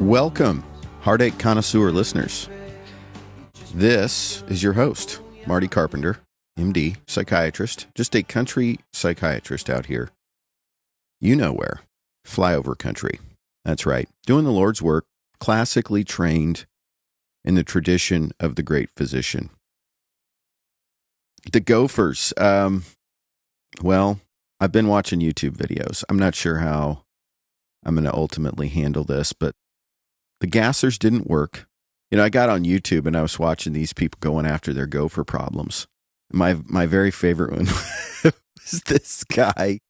Welcome, Heartache Connoisseur listeners. This is your host, Marty Carpenter, MD, psychiatrist, just a country psychiatrist out here. You know where, flyover country. That's right, doing the Lord's work, classically trained in the tradition of the great physician. The Gophers, well, I've been watching YouTube videos. I'm not sure how I'm going to ultimately handle this, but the gassers didn't work. You know, I got on YouTube and I was watching these people going after their gopher problems. My very favorite one was this guy.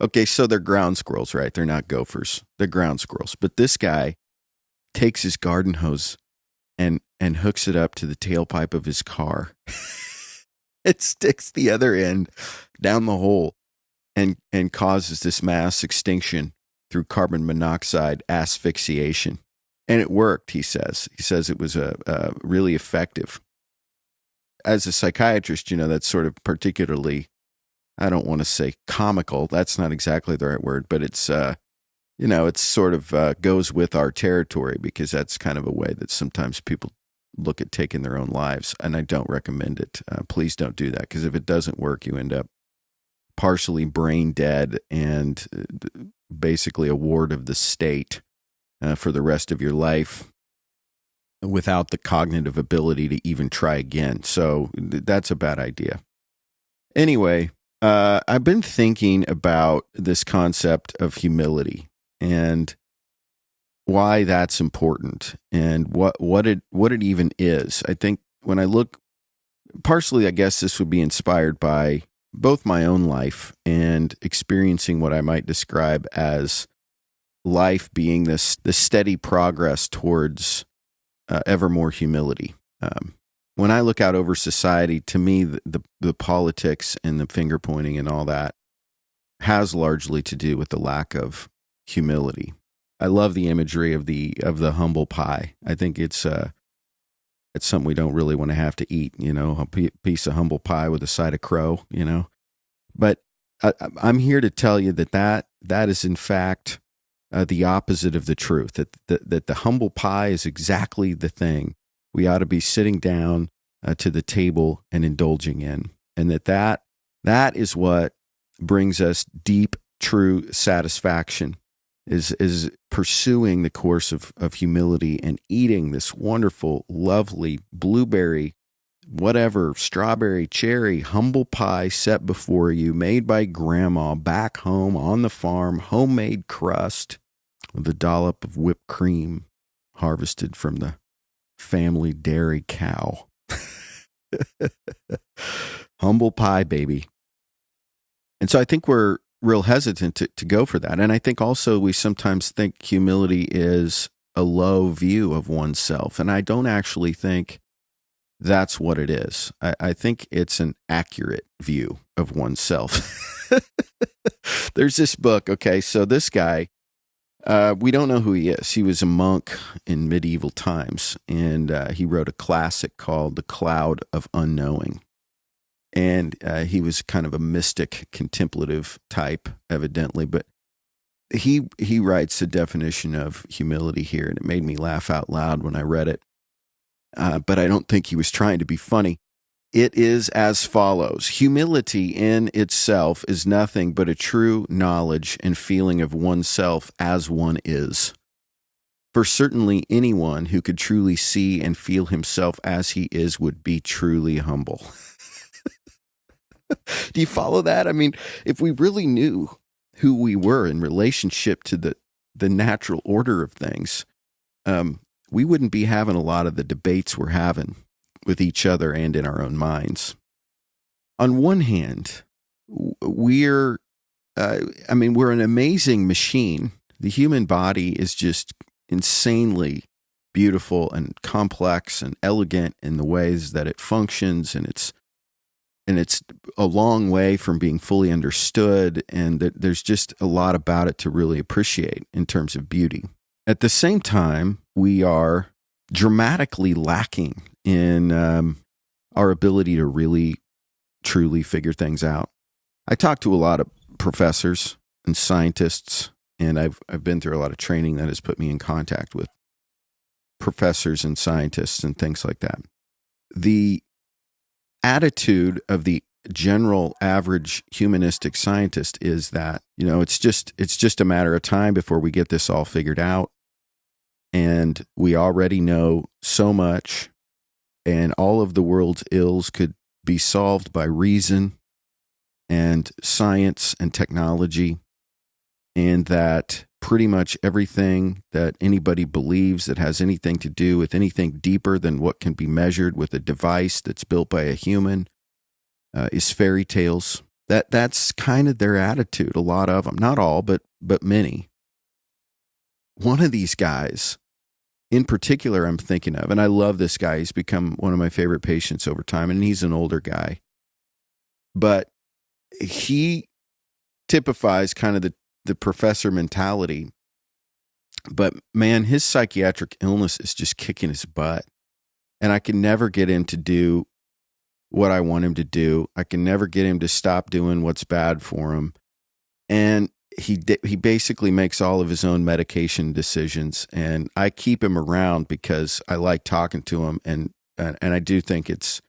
Okay, so they're ground squirrels, right? They're not gophers. They're ground squirrels. But this guy takes his garden hose and hooks it up to the tailpipe of his car. It sticks the other end down the hole and causes this mass extinction through carbon monoxide asphyxiation. And it worked, he says. He says it was really effective. As a psychiatrist, you know, that's sort of particularly, I don't want to say comical. That's not exactly the right word, but it's, it's sort of goes with our territory because that's kind of a way that sometimes people look at taking their own lives. And I don't recommend it. Please don't do that, because if it doesn't work, you end up partially brain dead and basically a ward of the state for the rest of your life without the cognitive ability to even try again. So that's a bad idea. Anyway, I've been thinking about this concept of humility and why that's important and what it even is. I think when I look, partially, I guess this would be inspired by both my own life and experiencing what I might describe as life being this steady progress towards ever more humility. When I look out over society, to me, the politics and the finger pointing and all that has largely to do with the lack of humility. I love the imagery of the humble pie. I think it's something we don't really want to have to eat, you know, a piece of humble pie with a side of crow, you know. But I'm here to tell you that is in fact the opposite of the truth, that the humble pie is exactly the thing we ought to be sitting down to the table and indulging in. And that is what brings us deep, true satisfaction, is pursuing the course of humility and eating this wonderful, lovely blueberry, whatever, strawberry, cherry, humble pie set before you, made by grandma back home on the farm, homemade crust with a dollop of whipped cream harvested from the family dairy cow. Humble pie, baby. And so I think we're real hesitant to go for that. And I think also we sometimes think humility is a low view of oneself. And I don't actually think that's what it is. I think it's an accurate view of oneself. There's this book. Okay, so this guy, we don't know who he is. He was a monk in medieval times, and he wrote a classic called The Cloud of Unknowing. And he was kind of a mystic, contemplative type, evidently. But he writes a definition of humility here, and it made me laugh out loud when I read it. But I don't think he was trying to be funny. It is as follows: humility in itself is nothing but a true knowledge and feeling of oneself as one is. For certainly anyone who could truly see and feel himself as he is would be truly humble. Do you follow that? I mean, if we really knew who we were in relationship to the natural order of things, we wouldn't be having a lot of the debates we're having with each other and in our own minds. On one hand, we're an amazing machine. The human body is just insanely beautiful and complex and elegant in the ways that it functions, and it's a long way from being fully understood, and there's just a lot about it to really appreciate in terms of beauty. At the same time, we are dramatically lacking in our ability to really, truly figure things out. I talk to a lot of professors and scientists, and I've been through a lot of training that has put me in contact with professors and scientists and things like that. The attitude of the general average humanistic scientist is that, it's just a matter of time before we get this all figured out. And we already know so much, and all of the world's ills could be solved by reason and science and technology, and that pretty much everything that anybody believes that has anything to do with anything deeper than what can be measured with a device that's built by a human is fairy tales. That's kind of their attitude, a lot of them. Not all, but many. One of these guys in particular I'm thinking of, and I love this guy. He's become one of my favorite patients over time, and he's an older guy. But he typifies kind of the professor mentality. But man, his psychiatric illness is just kicking his butt. And I can never get him to do what I want him to do. I can never get him to stop doing what's bad for him. And he basically makes all of his own medication decisions. And I keep him around because I like talking to him. And I do think it's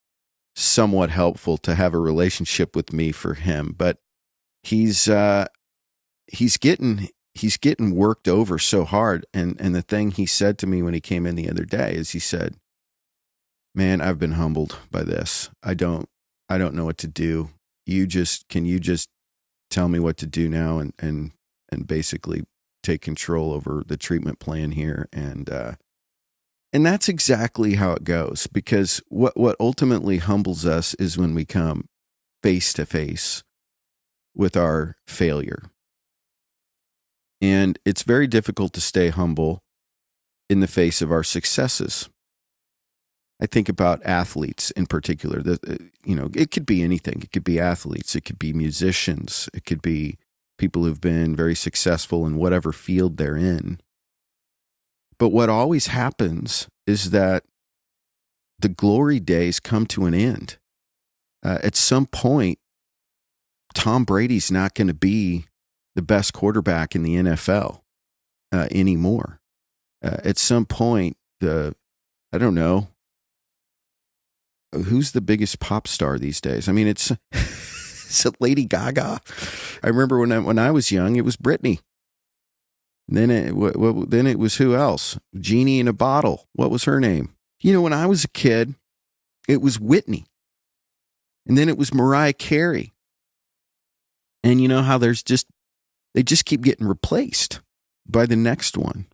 somewhat helpful to have a relationship with me for him. But he's getting worked over so hard. And the thing he said to me when he came in the other day is he said, "Man, I've been humbled by this. I don't know what to do. Can you just tell me what to do now and basically take control over the treatment plan here?" And that's exactly how it goes, because what ultimately humbles us is when we come face to face with our failure. And it's very difficult to stay humble in the face of our successes. I think about athletes in particular. It could be anything. It could be athletes. It could be musicians. It could be people who've been very successful in whatever field they're in. But what always happens is that the glory days come to an end. At some point, Tom Brady's not going to be the best quarterback in the NFL anymore. At some point, I don't know, who's the biggest pop star these days? I mean, it's Lady Gaga. I remember when I was young, it was Britney. Then it was who else? Genie in a Bottle. What was her name? When I was a kid, it was Whitney. And then it was Mariah Carey. And you know how they just keep getting replaced by the next one.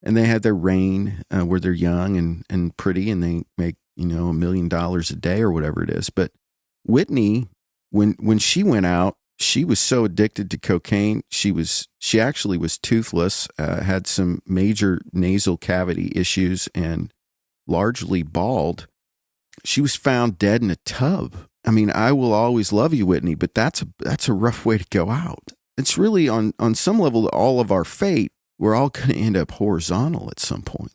And they had their reign where they're young and pretty, and they make, $1 million a day or whatever it is. But Whitney, when she went out, she was so addicted to cocaine. She actually was toothless, had some major nasal cavity issues, and largely bald. She was found dead in a tub. I mean, I will always love you, Whitney, but that's a rough way to go out. It's really on some level all of our fate. We're all going to end up horizontal at some point.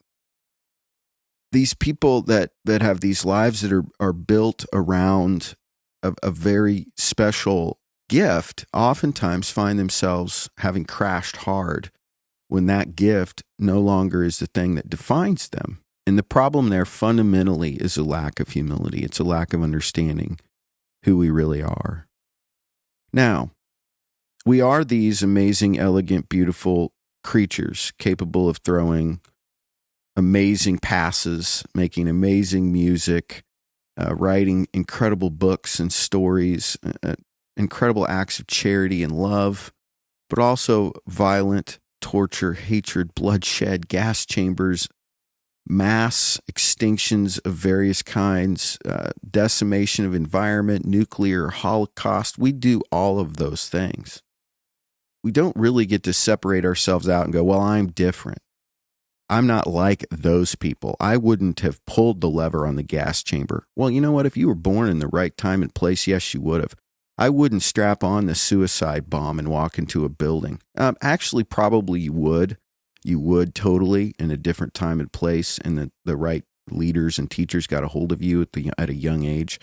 These people that have these lives that are built around a very special gift oftentimes find themselves having crashed hard when that gift no longer is the thing that defines them. And the problem there fundamentally is a lack of humility. It's a lack of understanding who we really are. Now, we are these amazing, elegant, beautiful creatures capable of throwing amazing passes, making amazing music, writing incredible books and stories, incredible acts of charity and love, but also violent torture, hatred, bloodshed, gas chambers, mass extinctions of various kinds, decimation of environment, nuclear holocaust. We do all of those things. We don't really get to separate ourselves out and go, well, I'm different. I'm not like those people. I wouldn't have pulled the lever on the gas chamber. Well, you know what? If you were born in the right time and place, yes, you would have. I wouldn't strap on the suicide bomb and walk into a building. Actually, probably you would. You would totally in a different time and place, and the right leaders and teachers got a hold of you at a young age.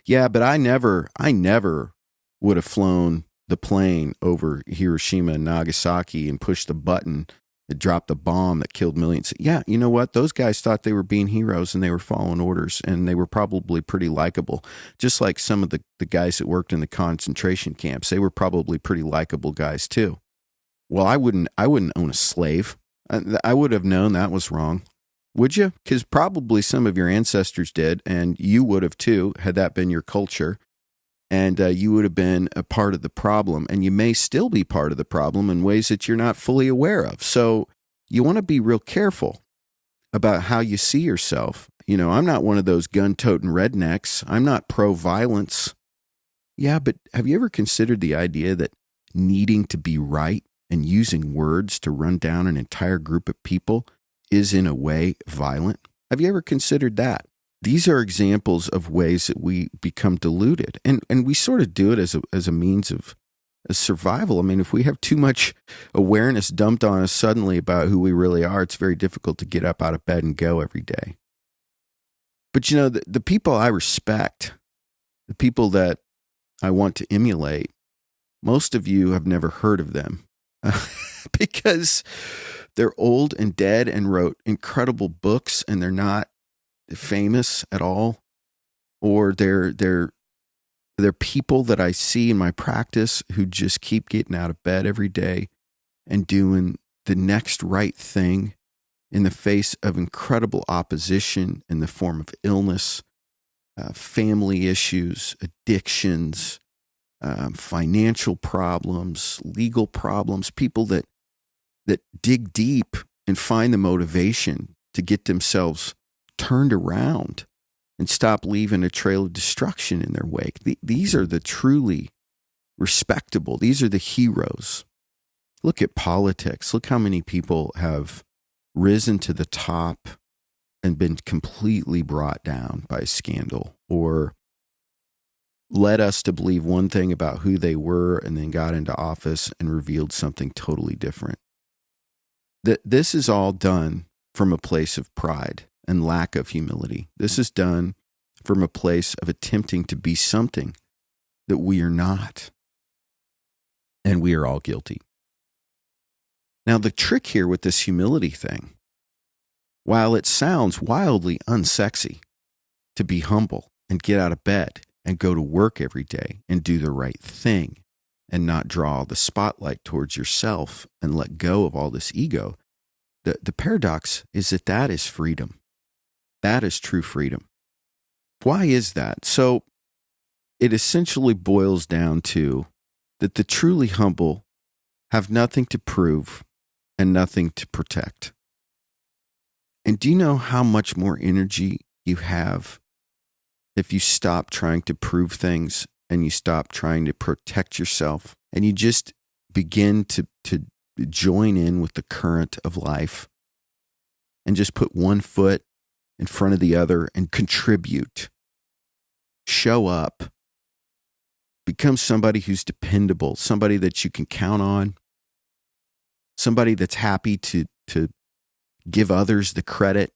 Yeah, but I never would have flown the plane over Hiroshima and Nagasaki and pushed the button that dropped the bomb that killed millions. Yeah, you know what? Those guys thought they were being heroes and they were following orders, and they were probably pretty likable. Just like some of the guys that worked in the concentration camps, they were probably pretty likable guys too. Well, I wouldn't own a slave. I would have known that was wrong. Would you? Because probably some of your ancestors did, and you would have too, had that been your culture. And you would have been a part of the problem, and you may still be part of the problem in ways that you're not fully aware of. So you want to be real careful about how you see yourself. You know, I'm not one of those gun-toting rednecks. I'm not pro-violence. Yeah, but have you ever considered the idea that needing to be right and using words to run down an entire group of people is in a way violent? Have you ever considered that? These are examples of ways that we become deluded. And we sort of do it as a means of survival. I mean, if we have too much awareness dumped on us suddenly about who we really are, it's very difficult to get up out of bed and go every day. But you know, the people I respect, the people that I want to emulate, most of you have never heard of them because they're old and dead and wrote incredible books, and they're not famous at all, or they're people that I see in my practice who just keep getting out of bed every day and doing the next right thing in the face of incredible opposition in the form of illness, family issues, addictions, financial problems, legal problems, people that dig deep and find the motivation to get themselves turned around and stop leaving a trail of destruction in their wake. These are the truly respectable. These are the heroes. Look at politics. Look how many people have risen to the top and been completely brought down by a scandal, or led us to believe one thing about who they were and then got into office and revealed something totally different. This is all done from a place of pride and lack of humility. This is done from a place of attempting to be something that we are not. And we are all guilty. Now, the trick here with this humility thing, while it sounds wildly unsexy to be humble and get out of bed and go to work every day and do the right thing and not draw the spotlight towards yourself and let go of all this ego, the paradox is that is freedom. That is true freedom. Why is that? So it essentially boils down to that the truly humble have nothing to prove and nothing to protect. And do you know how much more energy you have if you stop trying to prove things and you stop trying to protect yourself and you just begin to join in with the current of life and just put one foot in front of the other and contribute, show up, become somebody who's dependable, somebody that you can count on, somebody that's happy to give others the credit,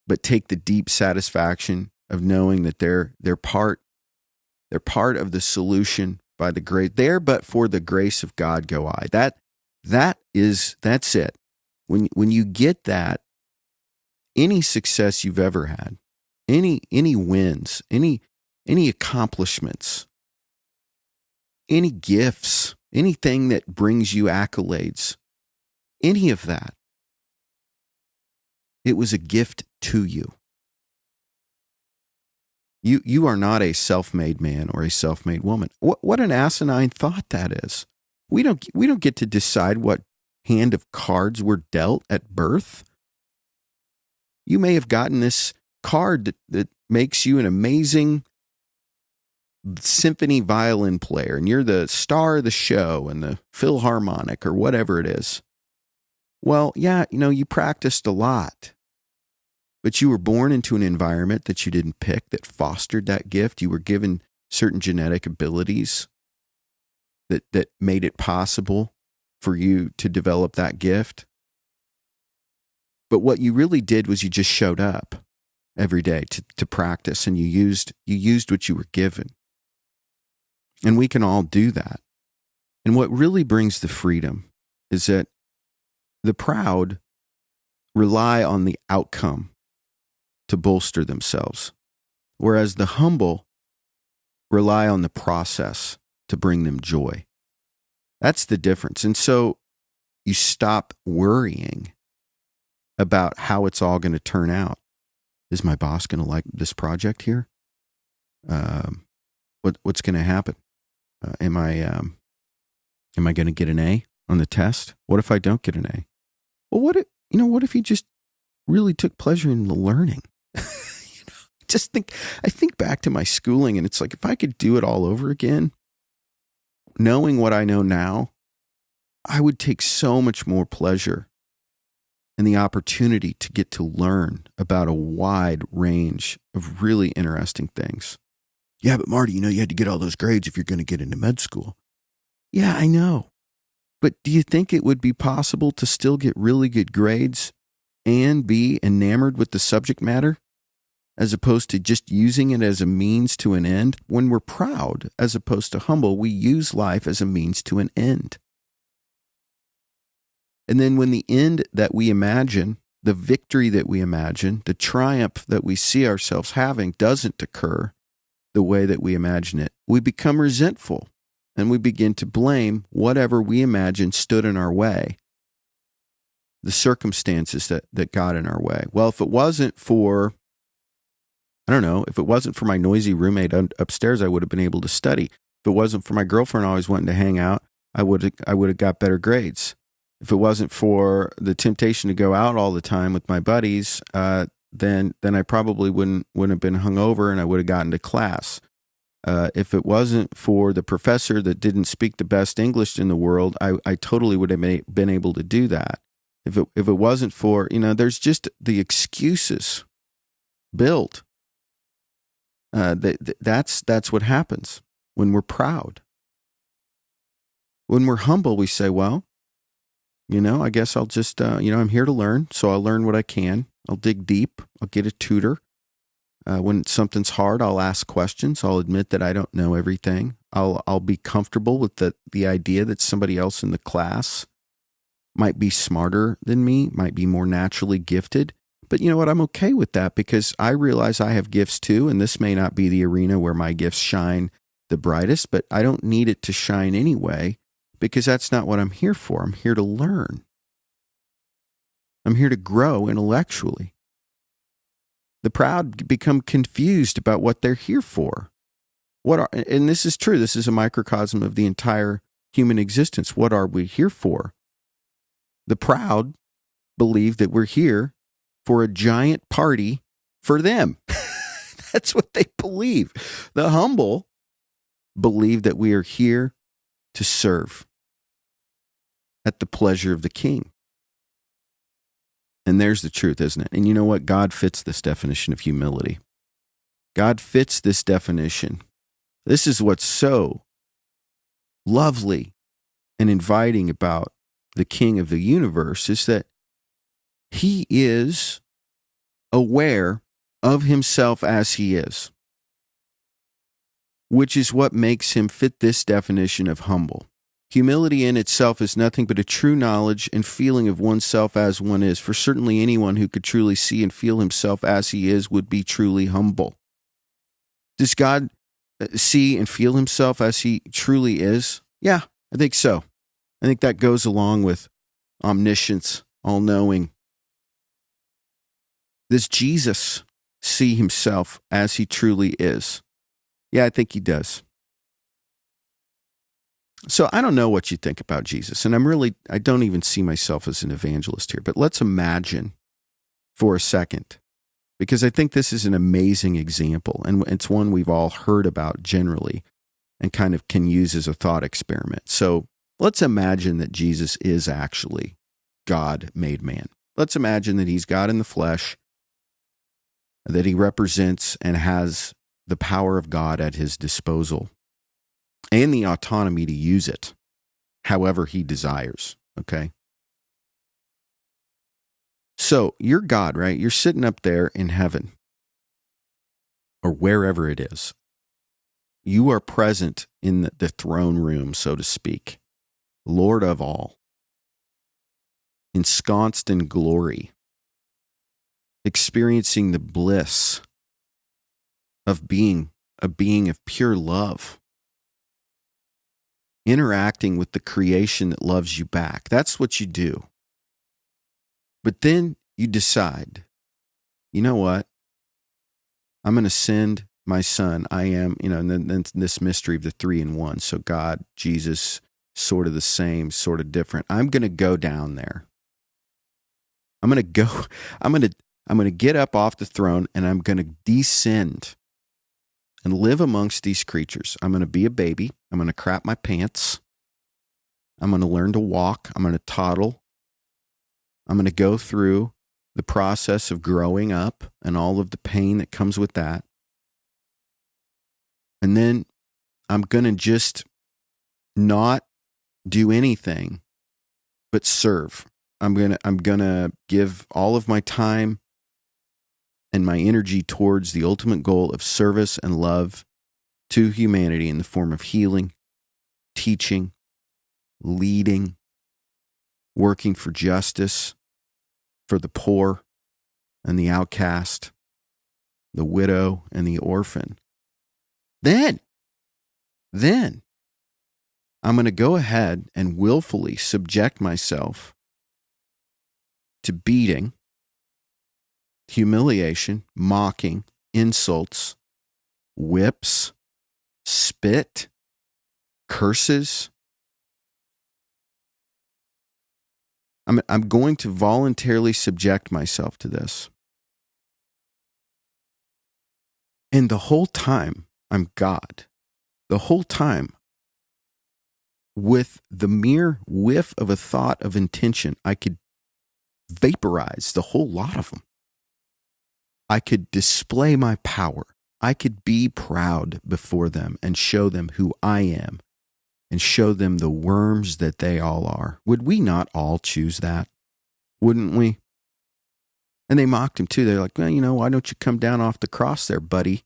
but take the deep satisfaction of knowing that they're part of the solution by the grace. There, but for the grace of God go I. That's it. When you get that, any success you've ever had, any wins, any accomplishments, any gifts, anything that brings you accolades, any of that, it was a gift to you. You are not a self-made man or a self-made woman. What an asinine thought that is. We don't get to decide what hand of cards we're dealt at birth. You may have gotten this card that makes you an amazing symphony violin player, and you're the star of the show and the Philharmonic or whatever it is. Well, yeah, you practiced a lot, but you were born into an environment that you didn't pick that fostered that gift. You were given certain genetic abilities that made it possible for you to develop that gift. But what you really did was you just showed up every day to practice, and you used what you were given. And we can all do that. And what really brings the freedom is that The proud rely on the outcome to bolster themselves, whereas the humble rely on the process to bring them joy. That's the difference. And so you stop worrying about how it's all going to turn out. Is my boss going to like this project here? What's going to happen? Am I going to get an A on the test? What if I don't get an A? Well, what if you just really took pleasure in the learning? I think back to my schooling, and it's like, if I could do it all over again, knowing what I know now, I would take so much more pleasure in the opportunity to get to learn about a wide range of really interesting things. Yeah, but Marty, you had to get all those grades if you're going to get into med school. Yeah, I know. But do you think it would be possible to still get really good grades and be enamored with the subject matter, as opposed to just using it as a means to an end? When we're proud, as opposed to humble, we use life as a means to an end. And then when the end that we imagine, the victory that we imagine, the triumph that we see ourselves having doesn't occur the way that we imagine it, we become resentful and we begin to blame whatever we imagine stood in our way, the circumstances that got in our way. Well, if it wasn't for my noisy roommate upstairs, I would have been able to study. If it wasn't for my girlfriend always wanting to hang out, I would have got better grades. If it wasn't for the temptation to go out all the time with my buddies, then I probably wouldn't have been hungover and I would have gotten to class. If it wasn't for the professor that didn't speak the best English in the world, I totally would have been able to do that. If it wasn't for, there's just the excuses built. That's what happens when we're proud. When we're humble, we say, well, I guess I'll just, I'm here to learn, so I'll learn what I can. I'll dig deep. I'll get a tutor. When something's hard, I'll ask questions. I'll admit that I don't know everything. I'll be comfortable with the idea that somebody else in the class might be smarter than me, might be more naturally gifted. But you know what? I'm okay with that because I realize I have gifts too, and this may not be the arena where my gifts shine the brightest, but I don't need it to shine anyway because that's not what I'm here for. I'm here to learn. I'm here to grow intellectually. The proud become confused about what they're here for. And this is true. This is a microcosm of the entire human existence. What are we here for? The proud believe that we're here for a giant party for them. That's what they believe. The humble believe that we are here to serve at the pleasure of the King. And there's the truth, isn't it? And you know what? God fits this definition of humility. God fits this definition. This is what's so lovely and inviting about the King of the universe is that he is aware of himself as he is, which is what makes him fit this definition of humble. Humility in itself is nothing but a true knowledge and feeling of oneself as one is. For certainly anyone who could truly see and feel himself as he is would be truly humble. Does God see and feel himself as he truly is? Yeah, I think so. I think that goes along with omniscience, all-knowing. Does Jesus see himself as he truly is? Yeah, I think he does. So I don't know what you think about Jesus, and I don't even see myself as an evangelist here, but let's imagine for a second, because I think this is an amazing example, and it's one we've all heard about generally and kind of can use as a thought experiment. So let's imagine that Jesus is actually God made man. Let's imagine that he's God in the flesh, that he represents and has the power of God at his disposal and the autonomy to use it however he desires, okay? So you're God, right? You're sitting up there in heaven or wherever it is. You are present in the throne room, so to speak, Lord of all. ensconced in glory, experiencing the bliss of being a being of pure love, interacting with the creation that loves you back. That's what you do. But then you decide, you know what? I'm going to send my son. I am, and then this mystery of the 3 in 1. So God, Jesus, sort of the same, sort of different. I'm going to go down there. I'm going to get up off the throne and I'm going to descend and live amongst these creatures. I'm going to be a baby. I'm going to crap my pants. I'm going to learn to walk. I'm going to toddle. I'm going to go through the process of growing up and all of the pain that comes with that. And then I'm going to just not do anything but serve. I'm going to give all of my time and my energy towards the ultimate goal of service and love to humanity in the form of healing, teaching, leading, working for justice, for the poor and the outcast, the widow and the orphan. Then I'm going to go ahead and willfully subject myself to beating, humiliation, mocking, insults, whips, spit, curses. I'm going to voluntarily subject myself to this. And the whole time, I'm God. The whole time, with the mere whiff of a thought of intention, I could vaporize the whole lot of them. I could display my power. I could be proud before them and show them who I am and show them the worms that they all are. Would we not all choose that? Wouldn't we? And they mocked him too. They're like, well, why don't you come down off the cross there, buddy?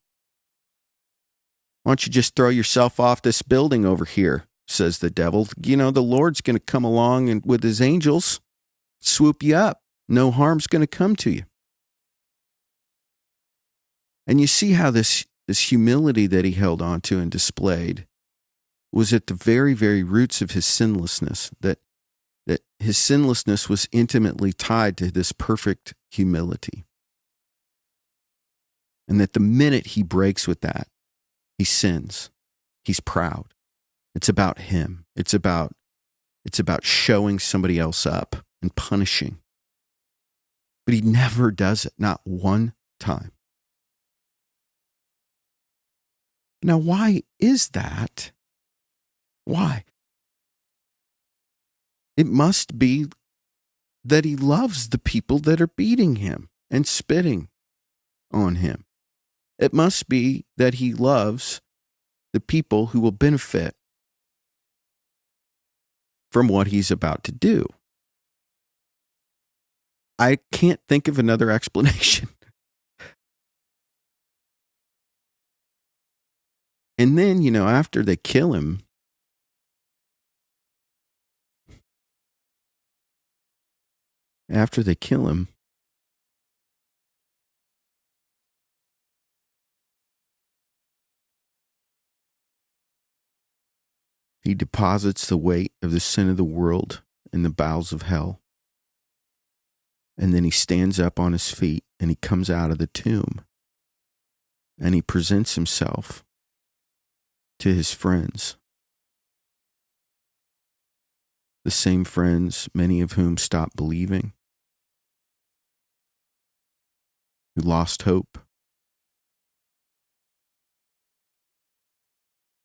Why don't you just throw yourself off this building over here, says the devil. The Lord's going to come along and with his angels, swoop you up. No harm's going to come to you. And you see how this humility that he held on to and displayed was at the very, very roots of his sinlessness, that his sinlessness was intimately tied to this perfect humility. And that the minute he breaks with that, he sins. He's proud. It's about him. It's about showing somebody else up and punishing. But he never does it, not one time. Now, why is that? Why? It must be that he loves the people that are beating him and spitting on him. It must be that he loves the people who will benefit from what he's about to do. I can't think of another explanation. And then, after they kill him, he deposits the weight of the sin of the world in the bowels of hell. And then he stands up on his feet and he comes out of the tomb and he presents himself to his friends. The same friends, many of whom stopped believing, who lost hope.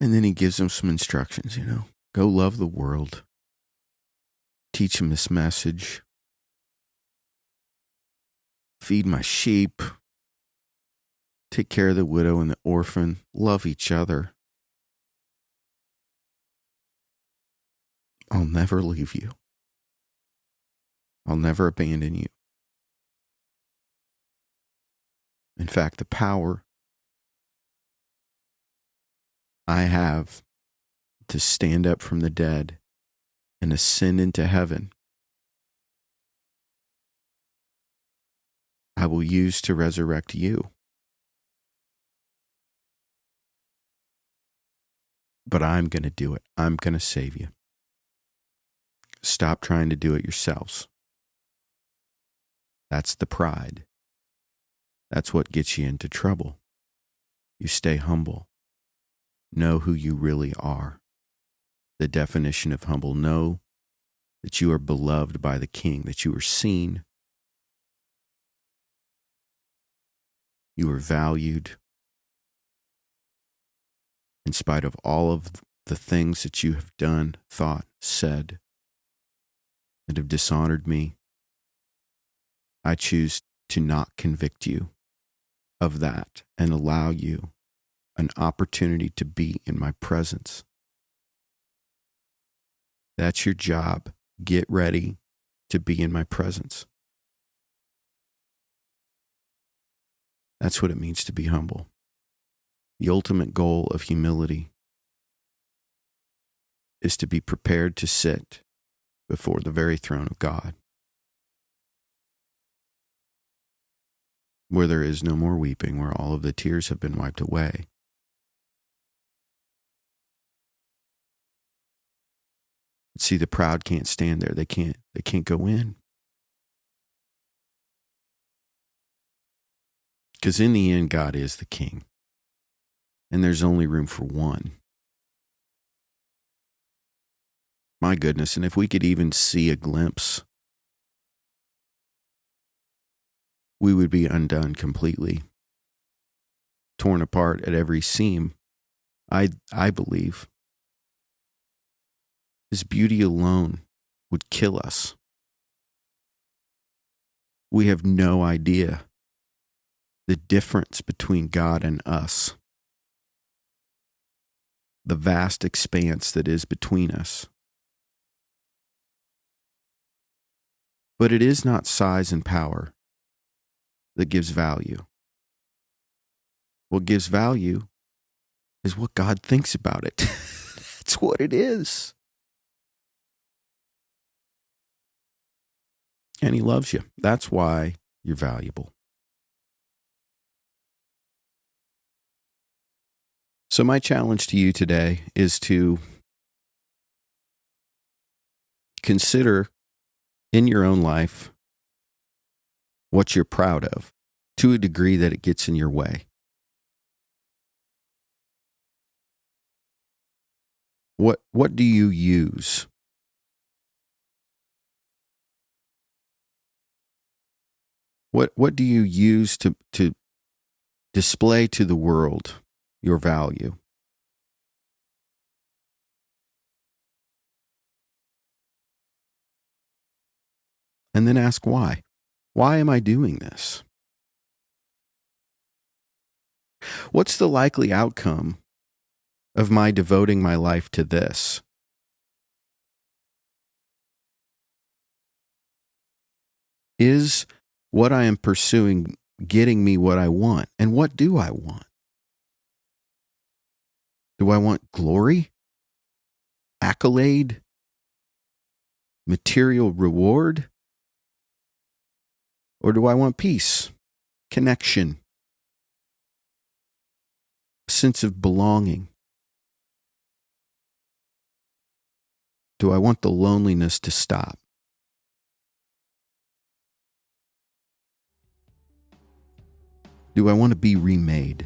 And then he gives them some instructions, go love the world. Teach them this message. Feed my sheep. Take care of the widow and the orphan. Love each other. I'll never leave you. I'll never abandon you. In fact, the power I have to stand up from the dead and ascend into heaven I will use to resurrect you. But I'm going to do it. I'm going to save you. Stop trying to do it yourselves. That's the pride. That's what gets you into trouble. You stay humble. Know who you really are. The definition of humble. Know that you are beloved by the King, that you are seen. You are valued. In spite of all of the things that you have done, thought, said, that have dishonored me, I choose to not convict you of that and allow you an opportunity to be in my presence. That's your job. Get ready to be in my presence. That's what it means to be humble. The ultimate goal of humility is to be prepared to sit before the very throne of God, where there is no more weeping, where all of the tears have been wiped away. See, the proud can't stand there. They can't go in. Because in the end, God is the King. And there's only room for one. My goodness, and if we could even see a glimpse, we would be undone completely, torn apart at every seam. I believe His beauty alone would kill us. We have no idea the difference between God and us, the vast expanse that is between us. But it is not size and power that gives value. What gives value is what God thinks about it. That's what it is. And He loves you. That's why you're valuable. So my challenge to you today is to consider in your own life what you're proud of, to a degree that it gets in your way. What do you use? What do you use to display to the world your value? And then ask why. Why am I doing this? What's the likely outcome of my devoting my life to this? Is what I am pursuing getting me what I want? And what do I want? Do I want glory? Accolade? Material reward? Or do I want peace, connection, a sense of belonging? Do I want the loneliness to stop? Do I want to be remade?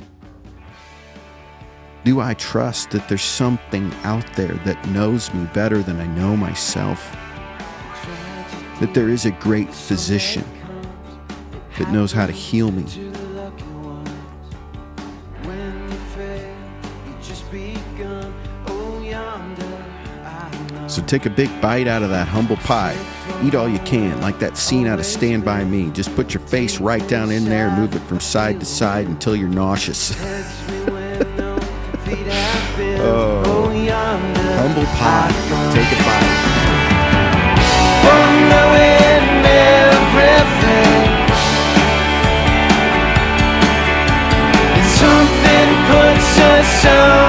Do I trust that there's something out there that knows me better than I know myself? That there is a great physician that knows how to heal me? So take a big bite out of that humble pie. Eat all you can, like that scene out of Stand By Me. Just put your face right down in there and move it from side to side until you're nauseous. Oh, humble pie. Take a bite. Oh, knowing everything. Something puts us on.